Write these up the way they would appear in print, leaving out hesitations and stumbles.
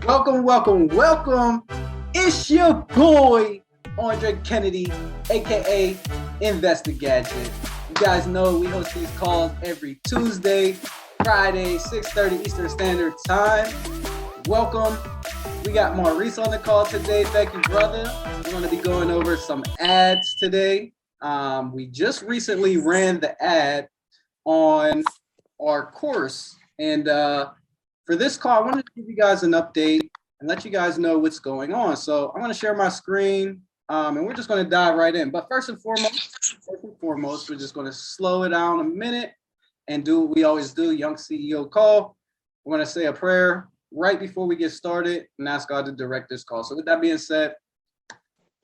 Welcome, welcome, welcome. It's your boy, Andre Kennedy, aka Investor Gadget. You guys know we host these calls every Tuesday, Friday, 6:30 Eastern Standard Time. Welcome. We got Maurice on the call today. Thank you, brother. We're going to be going over some ads today. We just recently ran the ad on our course, and for this call, I wanted to give you guys an update and let you guys know what's going on. So I'm going to share my screen, and we're just going to dive right in. But first and foremost, we're just going to slow it down a minute and do what we always do, Young CEO call. We're going to say a prayer right before we get started and ask God to direct this call. So with that being said,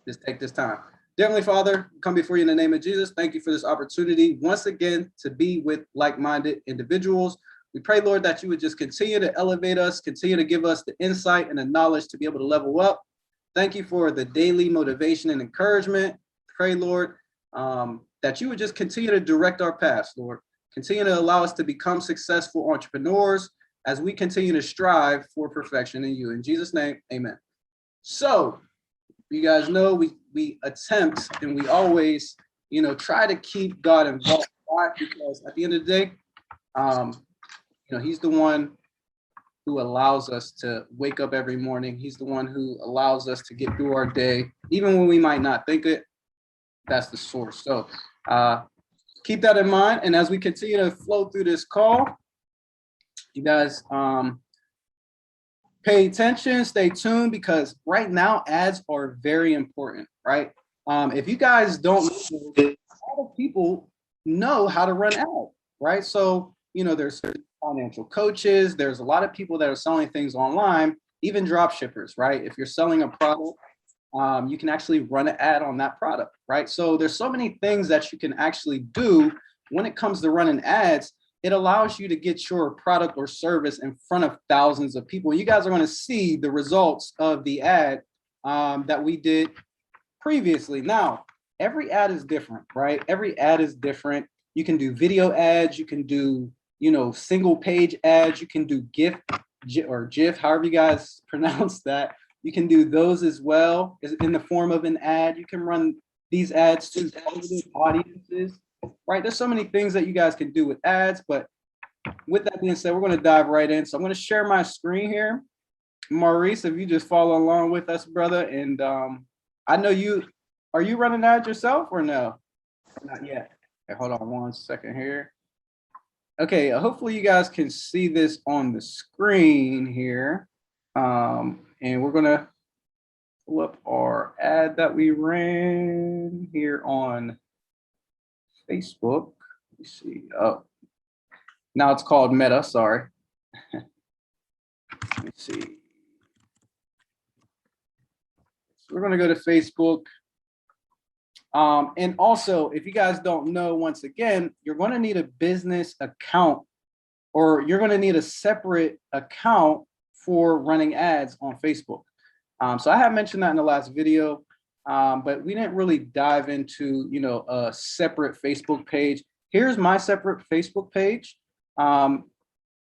just take this time. Dear Heavenly Father, come before you in the name of Jesus. Thank you for this opportunity once again to be with like-minded individuals. We pray, Lord, that you would just continue to elevate us, continue to give us the insight and the knowledge to be able to level up. Thank you for the daily motivation and encouragement. Pray, Lord, that you would just continue to direct our paths, Lord. Continue to allow us to become successful entrepreneurs as we continue to strive for perfection in you. In Jesus' name, amen. So, you guys know we attempt and we always, try to keep God involved. Why? Because at the end of the day, he's the one who allows us to wake up every morning. He's the one who allows us to get through our day, even when we might not think it. That's the source. So keep that in mind. And as we continue to flow through this call, you guys pay attention, stay tuned, because right now ads are very important, right? If you guys don't know, a lot of people know how to run ads, right? So, there's financial coaches, there's a lot of people that are selling things online, even drop shippers, right? If you're selling a product, you can actually run an ad on that product, right? So there's so many things that you can actually do when it comes to running ads. It allows you to get your product or service in front of thousands of people. You guys are going to see the results of the ad that we did previously. Now, every ad is different, right? Every ad is different. You can do video ads. You can do, single page ads. You can do GIF or GIF, however you guys pronounce that. You can do those as well in the form of an ad. You can run these ads to targeted audiences, right? There's so many things that you guys can do with ads, but with that being said, we're going to dive right in. So I'm going to share my screen here. Maurice, if you just follow along with us, brother. And I know are you running ads yourself or no? Not yet. Okay, hold on one second here. Okay, hopefully you guys can see this on the screen here. And we're going to pull up our ad that we ran here on Facebook. Let me see. Oh, now it's called Meta. Sorry. Let me see. So we're going to go to Facebook. And also, if you guys don't know, once again, you're going to need a business account, or you're going to need a separate account for running ads on Facebook. So I have mentioned that in the last video, but we didn't really dive into, a separate Facebook page. Here's my separate Facebook page.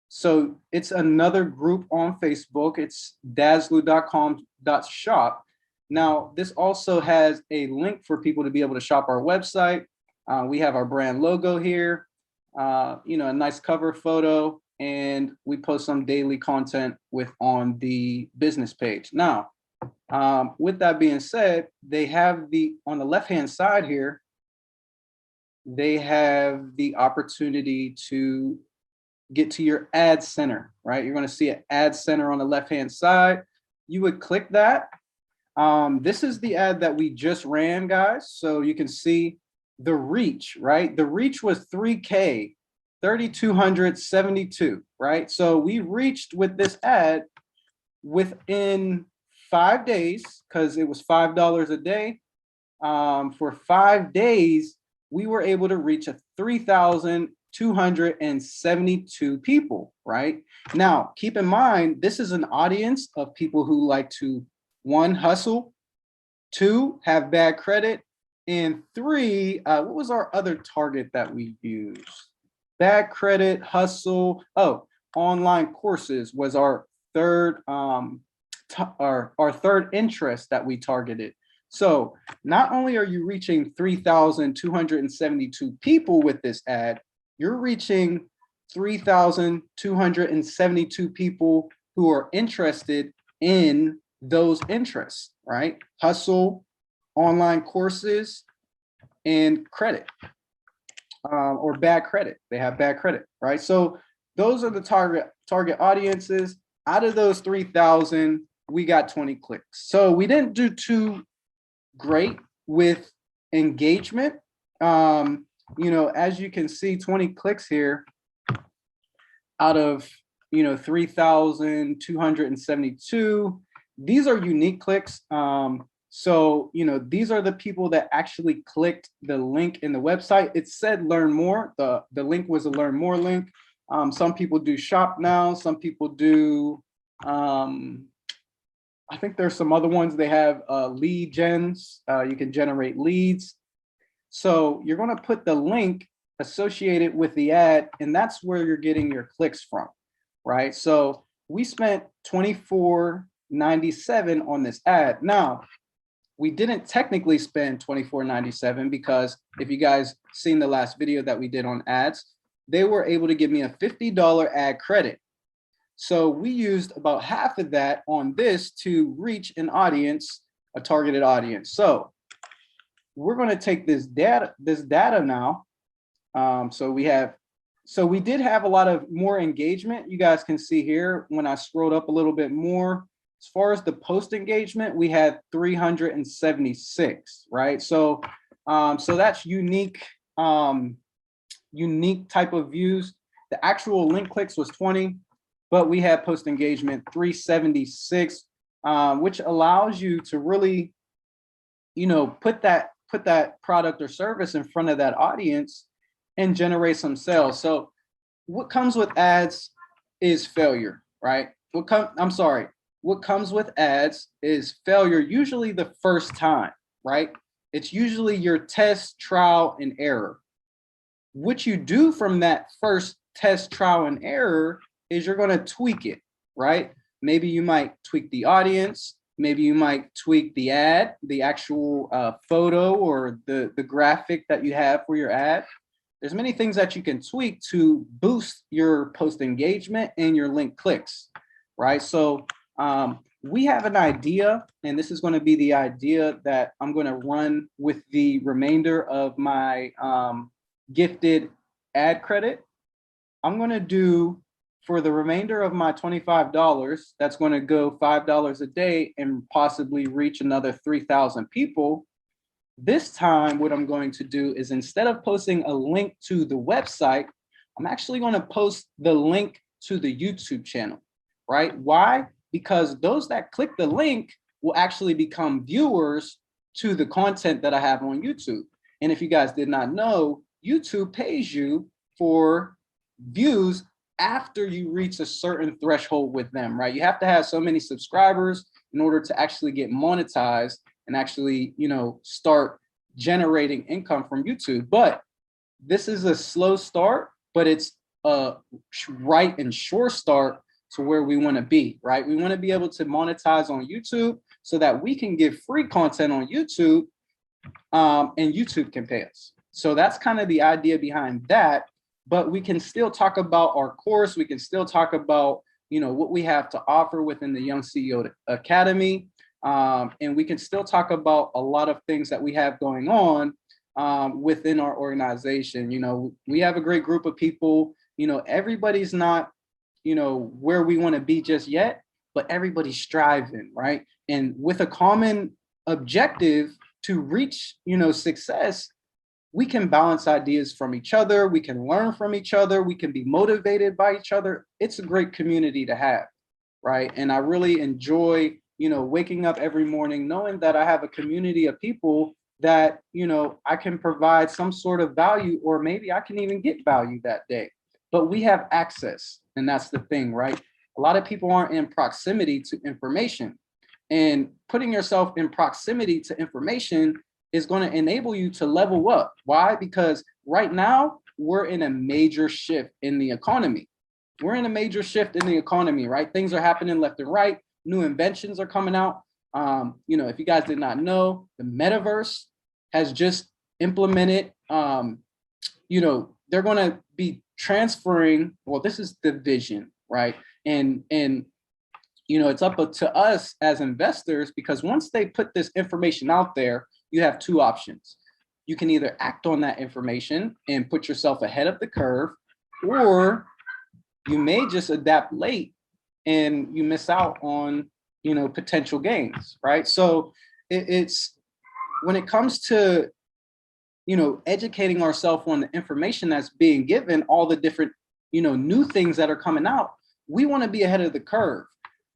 So it's another group on Facebook. It's dazzlu.com.shop. Now, this also has a link for people to be able to shop our website. We have our brand logo here, a nice cover photo, and we post some daily content on the business page. Now, with that being said, they have on the left-hand side here, they have the opportunity to get to your ad center, right? You're going to see an ad center on the left-hand side. You would click that. This is the ad that we just ran, guys. So you can see the reach, right? The reach was 3K, 3,272, right? So we reached with this ad within 5 days, because it was $5 a day. For 5 days, we were able to reach 3,272 people, right? Now, keep in mind, this is an audience of people who like to, 1, hustle, 2, have bad credit, and 3, what was our other target that we used? Bad credit, hustle. Oh, online courses was our third our third interest that we targeted. So not only are you reaching 3,272 people with this ad, you're reaching 3,272 people who are interested in those interests, right? Hustle, online courses, and credit, or bad credit. They have bad credit, right? So those are the target audiences. Out of those 3,000, we got 20 clicks. So we didn't do too great with engagement. As you can see, 20 clicks here out of 3,272. These are unique clicks. So these are the people that actually clicked the link in the website. It said learn more. The link was a learn more link. Some people do shop now. Some people do, I think there's some other ones. They have lead gens. You can generate leads. So you're going to put the link associated with the ad, and that's where you're getting your clicks from, right? So we spent $24.97 on this ad. Now, we didn't technically spend $24.97 because if you guys seen the last video that we did on ads, they were able to give me a $50 ad credit. So we used about half of that on this to reach an audience, a targeted audience. So we're going to take this data now. So we did have a lot of more engagement. You guys can see here when I scrolled up a little bit more. As far as the post engagement, we had 376, right? So that's unique type of views. The actual link clicks was 20, but we had post engagement 376, which allows you to really, put that product or service in front of that audience and generate some sales. So what comes with ads is failure, right? What comes with ads is failure, usually the first time, right? It's usually your test, trial, and error. What you do from that first test, trial, and error is you're going to tweak it, right? Maybe you might tweak the audience. Maybe you might tweak the ad, the actual photo or the graphic that you have for your ad. There's many things that you can tweak to boost your post engagement and your link clicks, right? So we have an idea, and this is going to be the idea that I'm going to run with the remainder of my gifted ad credit. I'm going to do, for the remainder of my $25, that's going to go $5 a day and possibly reach another 3,000 people. This time, what I'm going to do is, instead of posting a link to the website, I'm actually going to post the link to the YouTube channel, right? Why? Because those that click the link will actually become viewers to the content that I have on YouTube. And if you guys did not know, YouTube pays you for views after you reach a certain threshold with them, right? You have to have so many subscribers in order to actually get monetized and actually, start generating income from YouTube. But this is a slow start, but it's a right and sure start to where we want to be, right? We want to be able to monetize on YouTube so that we can give free content on YouTube, and YouTube can pay us. So that's kind of the idea behind that. But we can still talk about our course. We can still talk about, what we have to offer within the Young CEO Academy. And we can still talk about a lot of things that we have going on within our organization. We have a great group of people. Everybody's not, where we want to be just yet, but everybody's striving, right? And with a common objective to reach, success, we can bounce ideas from each other. We can learn from each other. We can be motivated by each other. It's a great community to have, right? And I really enjoy, waking up every morning knowing that I have a community of people that, I can provide some sort of value, or maybe I can even get value that day. But we have access, and that's the thing, right? A lot of people aren't in proximity to information, and putting yourself in proximity to information is going to enable you to level up. Why? Because right now we're in a major shift in the economy. We're in a major shift in the economy, right? Things are happening left and right. new inventions are coming out. You know, if you guys did not know, the metaverse has just implemented, you know, they're going to be transferring, well, this is the vision, right? And you know, it's up to us as investors, because once they put this information out there, you have two options. You can either act on that information and put yourself ahead of the curve, or you may just adapt late and you miss out on, you know, potential gains, right? So it's when it comes to, you know, educating ourselves on the information that's being given, all the different, you know, new things that are coming out, we want to be ahead of the curve.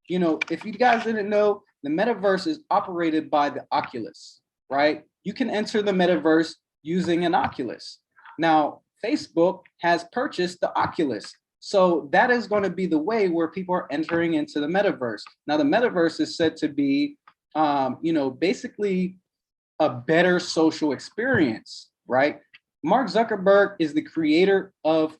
You know, if you guys didn't know, the metaverse is operated by the Oculus, right? You can enter the metaverse using an Oculus. Now, Facebook has purchased the Oculus. So that is going to be the way where people are entering into the metaverse. Now, the metaverse is said to be, you know, basically a better social experience, right? Mark Zuckerberg is the creator of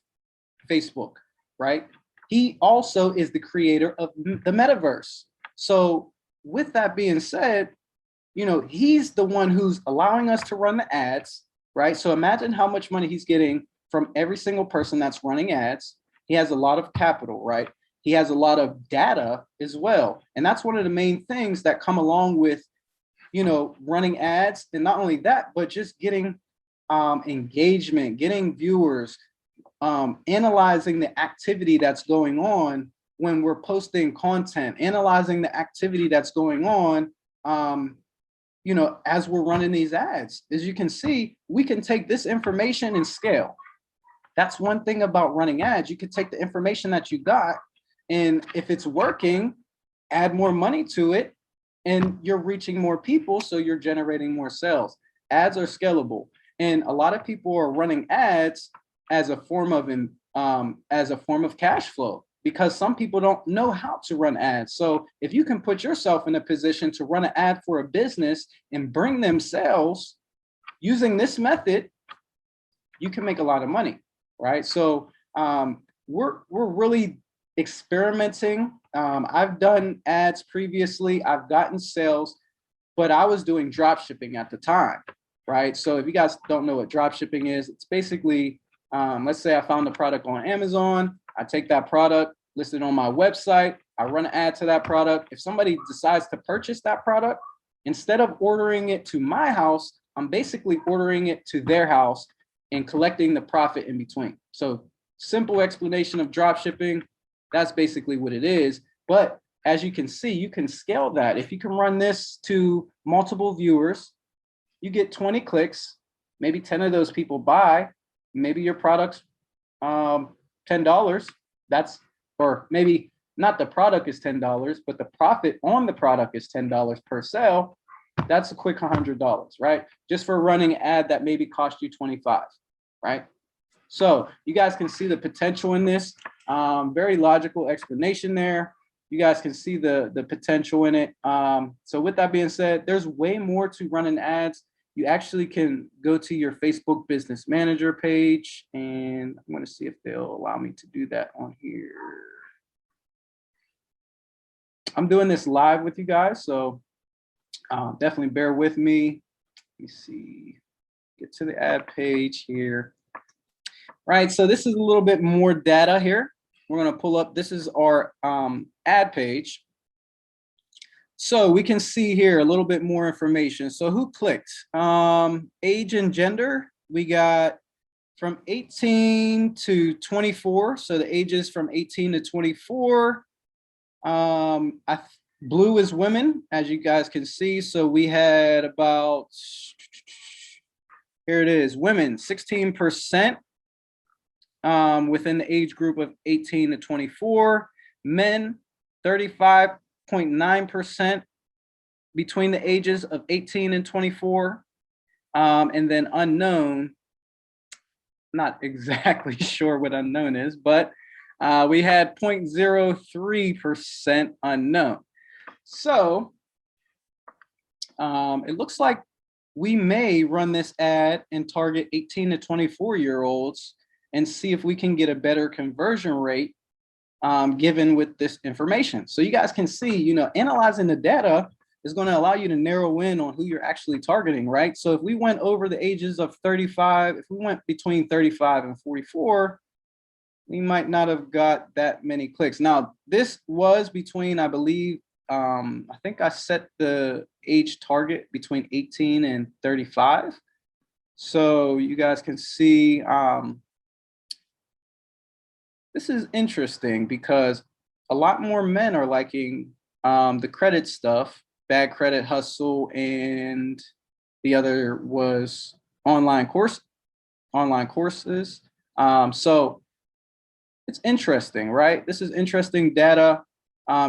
Facebook, right? He also is the creator of the metaverse. So with that being said, you know, he's the one who's allowing us to run the ads, right? So imagine how much money he's getting from every single person that's running ads. He has a lot of capital, right? He has a lot of data as well. And that's one of the main things that come along with, you know, running ads. And not only that, but just getting engagement, getting viewers, analyzing the activity that's going on when we're posting content, analyzing the activity that's going on, you know, as we're running these ads. As you can see, we can take this information and scale. That's one thing about running ads. You can take the information that you got, and if it's working, add more money to it, and you're reaching more people, so you're generating more sales. Ads are scalable, and a lot of people are running ads as a form of cash flow, because some people don't know how to run ads. So if you can put yourself in a position to run an ad for a business and bring them sales using this method, you can make a lot of money, right? So we're really experimenting. I've done ads previously, I've gotten sales, but I was doing drop shipping at the time, right? So if you guys don't know what drop shipping is, it's basically, let's say I found a product on Amazon, I take that product, list it on my website, I run an ad to that product. If somebody decides to purchase that product, instead of ordering it to my house, I'm basically ordering it to their house and collecting the profit in between. So simple explanation of drop shipping, that's basically what it is. But as you can see, you can scale that. If you can run this to multiple viewers, you get 20 clicks, maybe 10 of those people buy, maybe your product's $10. That's, or maybe not the product is $10, but the profit on the product is $10 per sale. That's a quick $100, right? Just for running an ad that maybe cost you 25, right? So you guys can see the potential in this. Very logical explanation there. You guys can see the potential in it. So with that being said, there's way more to running ads. You actually can go to your Facebook Business Manager page, and I'm going to see if they'll allow me to do that on here. I'm doing this live with you guys, so definitely bear with me. Let me see, get to the ad page here. Right, so this is a little bit more data here. We're going to pull up, this is our ad page. So we can see here a little bit more information. So who clicked? Age and gender, we got from 18 to 24. So the ages from 18 to 24. Blue is women, as you guys can see. So we had about, here it is, women, 16%. Within the age group of 18 to 24, men 35.9% between the ages of 18 and 24, and then unknown, not exactly sure what unknown is, but we had 0.03% unknown. So it looks like we may run this ad and target 18 to 24-year-olds and see if we can get a better conversion rate given with this information. So you guys can see, you know, analyzing the data is going to allow you to narrow in on who you're actually targeting, right? So if we went over the ages of 35, if we went between 35 and 44, we might not have got that many clicks. Now, this was between, I believe, I think I set the age target between 18 and 35. So you guys can see, this is interesting because a lot more men are liking the credit stuff, Bad Credit Hustle, and the other was online courses. So it's interesting, right? This is interesting data.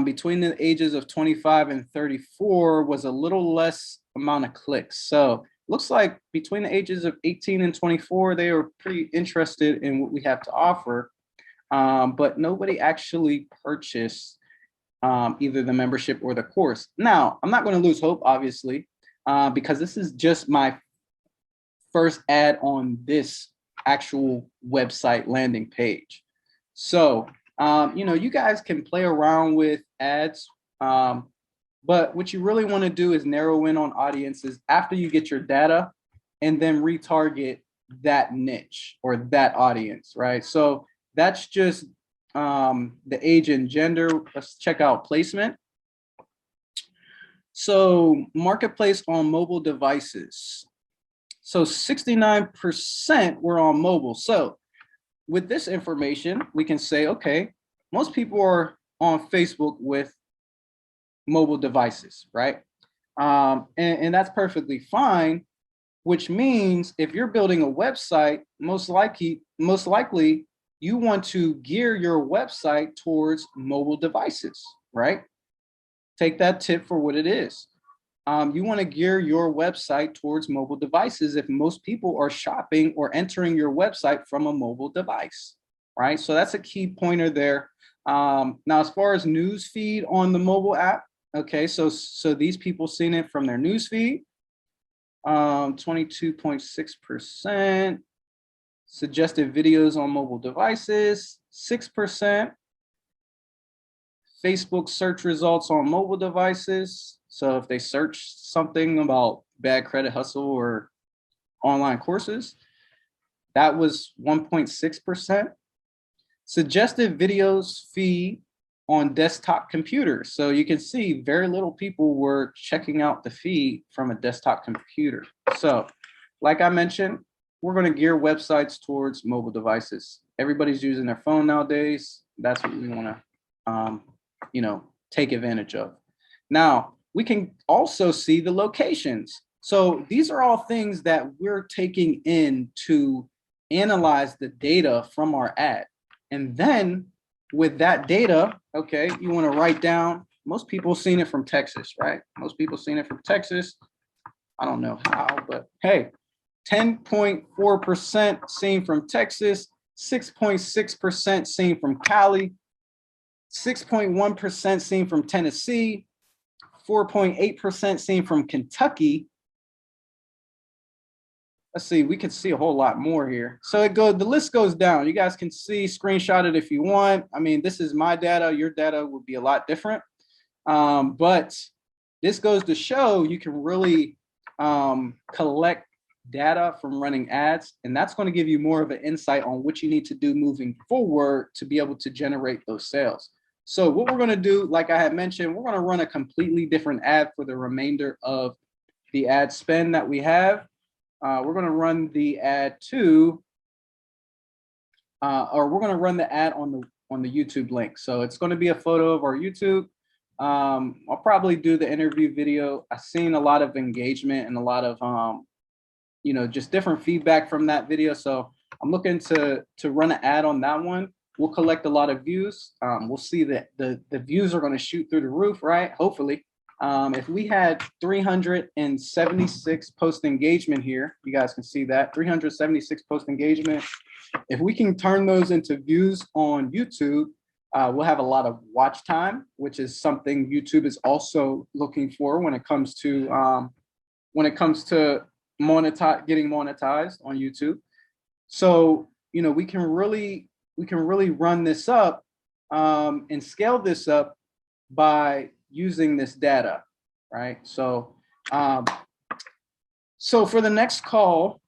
Between the ages of 25 and 34 was a little less amount of clicks. So looks like between the ages of 18 and 24, they were pretty interested in what we have to offer. But nobody actually purchased either the membership or the course. Now, I'm not going to lose hope, obviously, because this is just my first ad on this actual website landing page. So, you know, you guys can play around with ads, but what you really want to do is narrow in on audiences after you get your data and then retarget that niche or that audience, right? So that's just the age and gender. Let's check out placement. So marketplace on mobile devices. So 69% were on mobile. So with this information, we can say, okay, most people are on Facebook with mobile devices, right? And that's perfectly fine, which means if you're building a website, most likely you want to gear your website towards mobile devices, right? Take that tip for what it is. You want to gear your website towards mobile devices if most people are shopping or entering your website from a mobile device, right? So that's a key pointer there. Now, as far as news feed on the mobile app, okay, so these people seen it from their news feed, 22.6%. Suggested videos on mobile devices, 6%. Facebook search results on mobile devices. So if they search something about Bad Credit Hustle or online courses, that was 1.6%. Suggested videos feed on desktop computers. So you can see very little people were checking out the feed from a desktop computer. So like I mentioned, we're going to gear websites towards mobile devices. Everybody's using their phone nowadays. That's what we want to, you know, take advantage of. Now, we can also see the locations. So these are all things that we're taking in to analyze the data from our ad. And then with that data, okay, you want to write down, most people seen it from Texas, right? Most people seen it from Texas. I don't know how, but hey, 10.4% seen from Texas, 6.6% seen from Cali, 6.1% seen from Tennessee, 4.8% seen from Kentucky. Let's see, we can see a whole lot more here. So the list goes down. You guys can see, screenshot it if you want. I mean, this is my data. Your data would be a lot different. But this goes to show you can really collect data from running ads, and that's going to give you more of an insight on what you need to do moving forward to be able to generate those sales. So what we're going to do, like I had mentioned, we're going to run a completely different ad for the remainder of the ad spend that we have. We're going to run the ad to, or we're going to run the ad on the YouTube link. So it's going to be a photo of our YouTube. I'll probably do the interview video. I've seen a lot of engagement and a lot of, you know, just different feedback from that video. So I'm looking to run an ad on that one. We'll collect a lot of views. We'll see that the views are going to shoot through the roof, right? Hopefully. If we had 376 post engagement here, you guys can see that 376 post engagement. If we can turn those into views on YouTube, we'll have a lot of watch time, which is something YouTube is also looking for when it comes to getting monetized on YouTube. So, you know, we can really run this up and scale this up by using this data, right? So for the next call,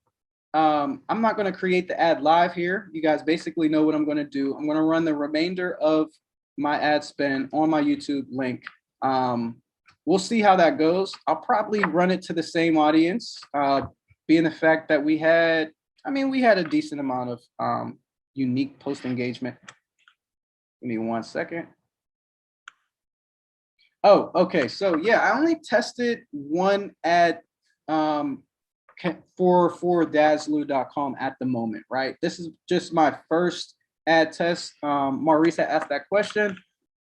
I'm not going to create the ad live here. You guys basically know what I'm going to do. I'm going to run the remainder of my ad spend on my YouTube link. We'll see how that goes. I'll probably run it to the same audience, being the fact that we had a decent amount of unique post engagement. Give me 1 second. Oh, okay. So yeah, I only tested one ad for Dazzlu.com at the moment, right? This is just my first ad test. Maurice had asked that question.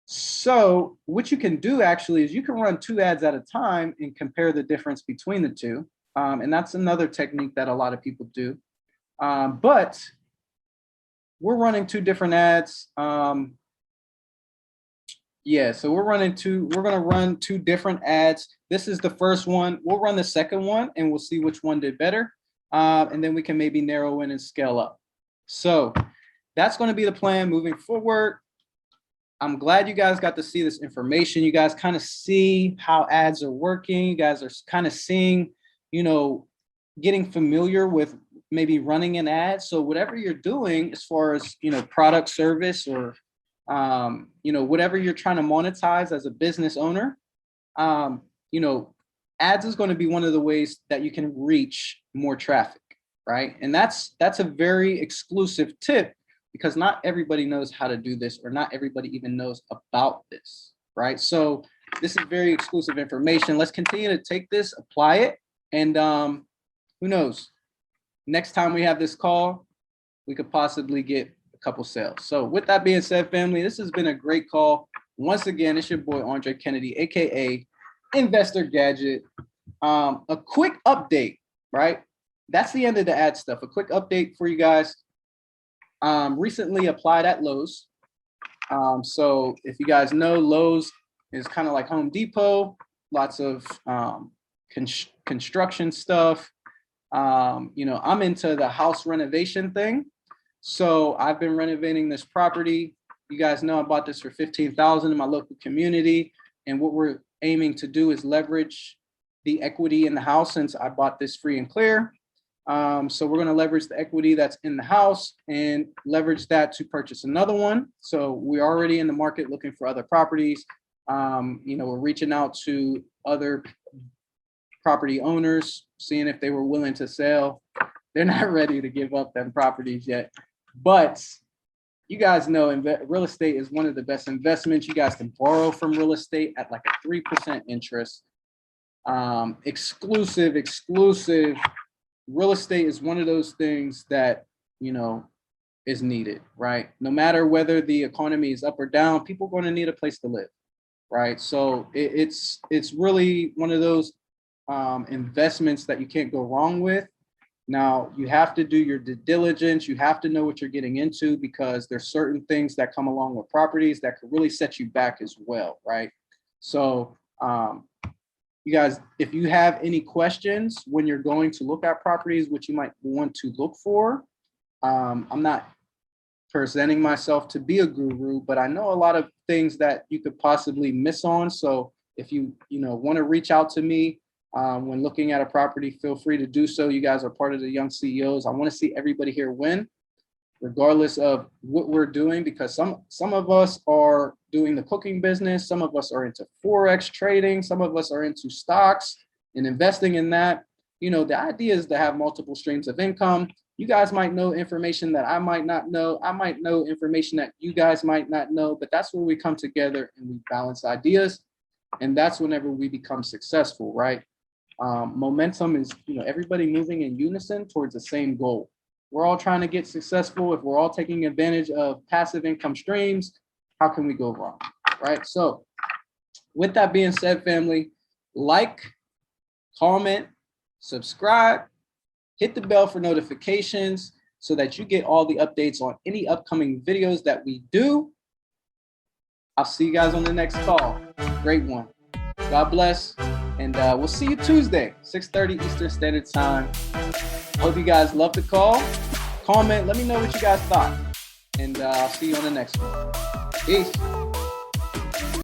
So what you can do actually is you can run 2 ads at a time and compare the difference between the two. And that's another technique that a lot of people do. But we're running 2 different ads. Yeah, so we're going to run 2 different ads. This is the first one. We'll run the second one and we'll see which one did better. And then we can maybe narrow in and scale up. So that's going to be the plan moving forward. I'm glad you guys got to see this information. You guys kind of see how ads are working. You guys are kind of seeing, getting familiar with maybe running an ad. So whatever you're doing as far as, product, service, or whatever you're trying to monetize as a business owner, ads is going to be one of the ways that you can reach more traffic, right? And that's a very exclusive tip, because not everybody knows how to do this, or not everybody even knows about this, right? So this is very exclusive information. Let's continue to take this, apply it, and who knows? Next time we have this call, we could possibly get a couple sales. So with that being said, family, this has been a great call. Once again, it's your boy Andre Kennedy, aka Investor Gadget. A quick update, right? That's the end of the ad stuff. A quick update for you guys. Recently applied at Lowe's. So if you guys know, Lowe's is kind of like Home Depot, lots of construction stuff. I'm into the house renovation thing. So I've been renovating this property. You guys know I bought this for $15,000 in my local community. And what we're aiming to do is leverage the equity in the house, since I bought this free and clear. So we're going to leverage the equity that's in the house and leverage that to purchase another one. So we're already in the market looking for other properties. We're reaching out to other property owners, seeing if they were willing to sell. They're not ready to give up them properties yet, but you guys know real estate is one of the best investments. You guys can borrow from real estate at like a 3% interest. Exclusive. Real estate is one of those things that, is needed, right? No matter whether the economy is up or down, people are going to need a place to live, right? So it's really one of those investments that you can't go wrong with. Now, you have to do your due diligence. You have to know what you're getting into, because there's certain things that come along with properties that could really set you back as well, right? So, you guys, if you have any questions when you're going to look at properties, which you might want to look for, I'm not presenting myself to be a guru, but I know a lot of things that you could possibly miss on. So if you want to reach out to me when looking at a property, feel free to do so. You guys are part of the Young CEOs. I want to see everybody here win, regardless of what we're doing, because some of us are doing the cooking business, some of us are into Forex trading, some of us are into stocks and investing in that. The idea is to have multiple streams of income. You guys might know information that I might not know. I might know information that you guys might not know, but that's where we come together and we balance ideas. And that's whenever we become successful, right? Momentum is, everybody moving in unison towards the same goal. We're all trying to get successful. If we're all taking advantage of passive income streams, how can we go wrong, right? So with that being said, family, like, comment, subscribe, hit the bell for notifications so that you get all the updates on any upcoming videos that we do. I'll see you guys on the next call. Great one. God bless. And we'll see you Tuesday, 6:30 Eastern Standard Time. Hope you guys love the call. Comment, let me know what you guys thought. And I'll see you on the next one. Peace.